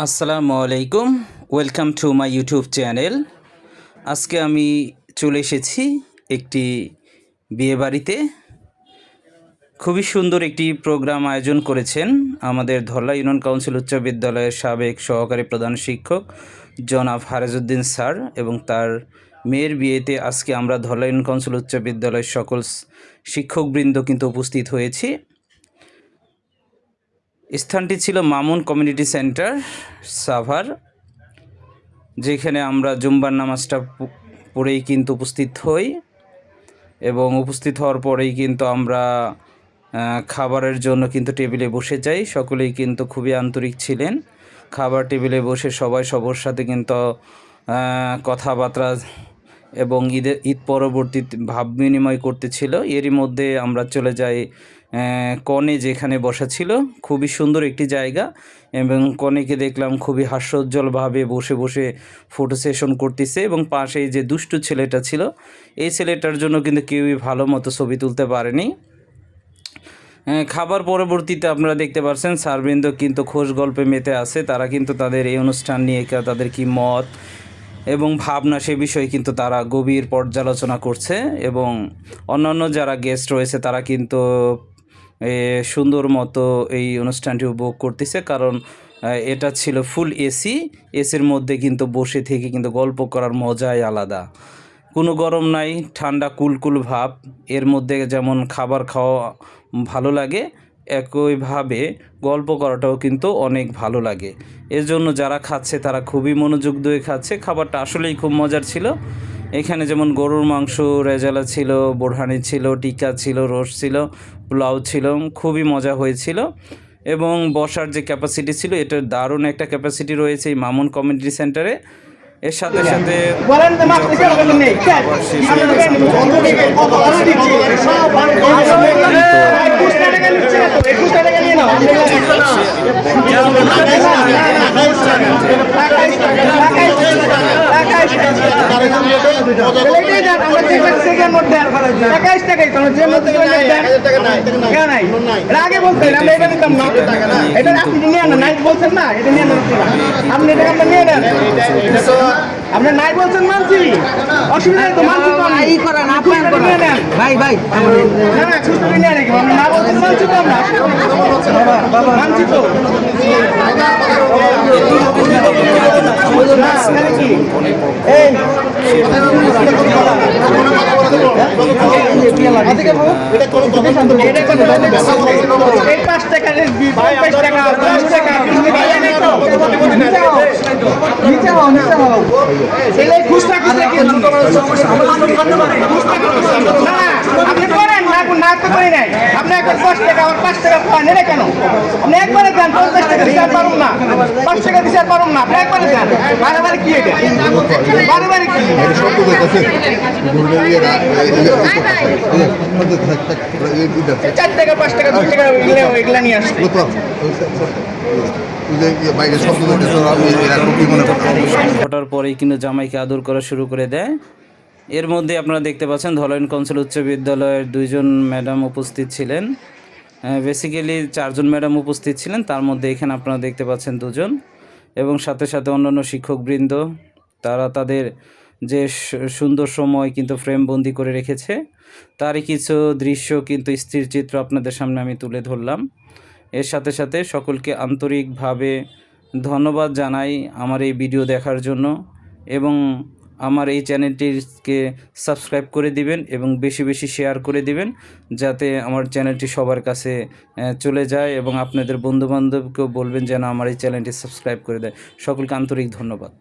আসসালামু আলাইকুম, welcome to my YouTube channel. আজকে আমি চলে এসেছি একটি বিয়েবাড়িতে। খুবই সুন্দর একটি প্রোগ্রাম আয়োজন করেছেন আমাদের ধরলা ইউনিয়ন কাউন্সিল উচ্চ বিদ্যালয়ের সাবেক সহকারী প্রধান শিক্ষক জনাব হারেজউদ্দিন স্যার এবং তার মেয়ের বিয়েতে আজকে আমরা ধরলা ইউনিয়ন কাউন্সিল উচ্চ বিদ্যালয়ের সকল শিক্ষকবৃন্দ কিন্তু উপস্থিত হয়েছি। স্থানটি ছিল মামুন কমিউনিটি সেন্টার সাভার, যেখানে আমরা জুম্বার নামাজটা পড়েই কিন্তু উপস্থিত হই এবং উপস্থিত হওয়ার পরেই কিন্তু আমরা খাবারের জন্য কিন্তু টেবিলে বসে যাই। সকলেই কিন্তু খুবই আন্তরিক ছিলেন। খাবার টেবিলে বসে সবাই সবার সাথে কিন্তু কথাবার্তা এবং ঈদ পরবর্তী ভাব বিনিময় করতেছিল। এরই মধ্যে আমরা চলে যাই কনে, যেখানে বসা ছিল। খুবই সুন্দর একটি জায়গা এবং কনেকে দেখলাম খুবই হাস্যোজ্জ্বলভাবে বসে বসে ফটো সেশন করতেছে এবং পাশেই যে দুষ্টু ছেলেটা ছিল, এই ছেলেটার জন্য কিন্তু কেউই ভালো মতো ছবি তুলতে পারেনি। খাবার পরবর্তীতে আপনারা দেখতে পাচ্ছেন স্যারবৃন্দ কিন্তু খোশ গল্পে মেতে আছে। তারা কিন্তু তাদের এই অনুষ্ঠান নিয়ে তাদের কি মত এবং ভাবনা সে বিষয়ে কিন্তু তারা গভীর পর্যালোচনা করছে এবং অন্যান্য যারা গেস্ট রয়েছে তারা কিন্তু সুন্দর মতো এই অনুষ্ঠানটি উপভোগ করতেছে, কারণ এটা ছিল ফুল এসির মধ্যে কিন্তু বসে থেকে কিন্তু গল্প করার মজাই আলাদা। কোনো গরম নাই, ঠান্ডা কুলকুল ভাব। এর মধ্যে যেমন খাবার খাওয়া ভালো লাগে, একইভাবে গল্প করাটাও কিন্তু অনেক ভালো লাগে। এর জন্য যারা খাচ্ছে তারা খুবই মনোযোগ দিয়ে খাচ্ছে। খাবারটা আসলেই খুব মজার ছিল। এখানে যেমন গরুর মাংস, রেজালা ছিল, বোরহানি ছিল, টিকা ছিল, রোস্ট ছিল, পোলাও ছিল। খুবই মজা হয়েছিল এবং বসার যে ক্যাপাসিটি ছিল, এটার দারুণ একটা ক্যাপাসিটি রয়েছে এই মামুন কমিউনিটি সেন্টারে। এর সাথে সাথে আপনার নাই বলছেন মানছি, অসুবিধা নেই তো, মানছি তো এই করেন আপনার করেন ভাই ভাই না ছুটি নিয়ে নাকি আপনি না বলছেন মানছি তো আমরা বাবা মানছি তো এই আপনি করেন না তো করি নাই। আপনি একবার 5 টাকা আমার 5 টাকা পান না কেন? আপনি একবারে দেন, 50 টাকা দিতে পারুন না, 5 টাকা দিতে পারুন না, আপনি একবারে দেন। বারবার কি এটা বারবার কি এটা সত্য কথা আছে। 4 টাকা 5 টাকা 2 টাকা এগুলা নিয়ে আসছে। ঘটার পরেই কিন্তু জামাইকে আদর করা শুরু করে দেয়। এর মধ্যে আপনারা দেখতে পাচ্ছেন ধরলা ইউনিয়ন কাউন্সিল উচ্চ বিদ্যালয়ের 2জন ম্যাডাম উপস্থিত ছিলেন। বেসিক্যালি 4জন ম্যাডাম উপস্থিত ছিলেন, তার মধ্যে এখানে আপনারা দেখতে পাচ্ছেন 2জন এবং সাথে সাথে অন্যান্য শিক্ষকবৃন্দ। তারা তাদের যে সুন্দর সময় কিন্তু ফ্রেমবন্দি করে রেখেছে, তারই কিছু দৃশ্য কিন্তু স্থির চিত্র আপনাদের সামনে আমি তুলে ধরলাম। এর সাথে সাথে সকলকে আন্তরিকভাবে ধন্যবাদ জানাই আমার এই ভিডিও দেখার জন্য এবং আমার এই চ্যানেলটিকে সাবস্ক্রাইব করে দিবেন এবং বেশি বেশি শেয়ার করে দিবেন, যাতে আমার চ্যানেলটি সবার কাছে চলে যায় এবং আপনাদের বন্ধুবান্ধবকেও বলবেন যেন আমার এই চ্যানেলটি সাবস্ক্রাইব করে দেয়। সকলকে আন্তরিক ধন্যবাদ।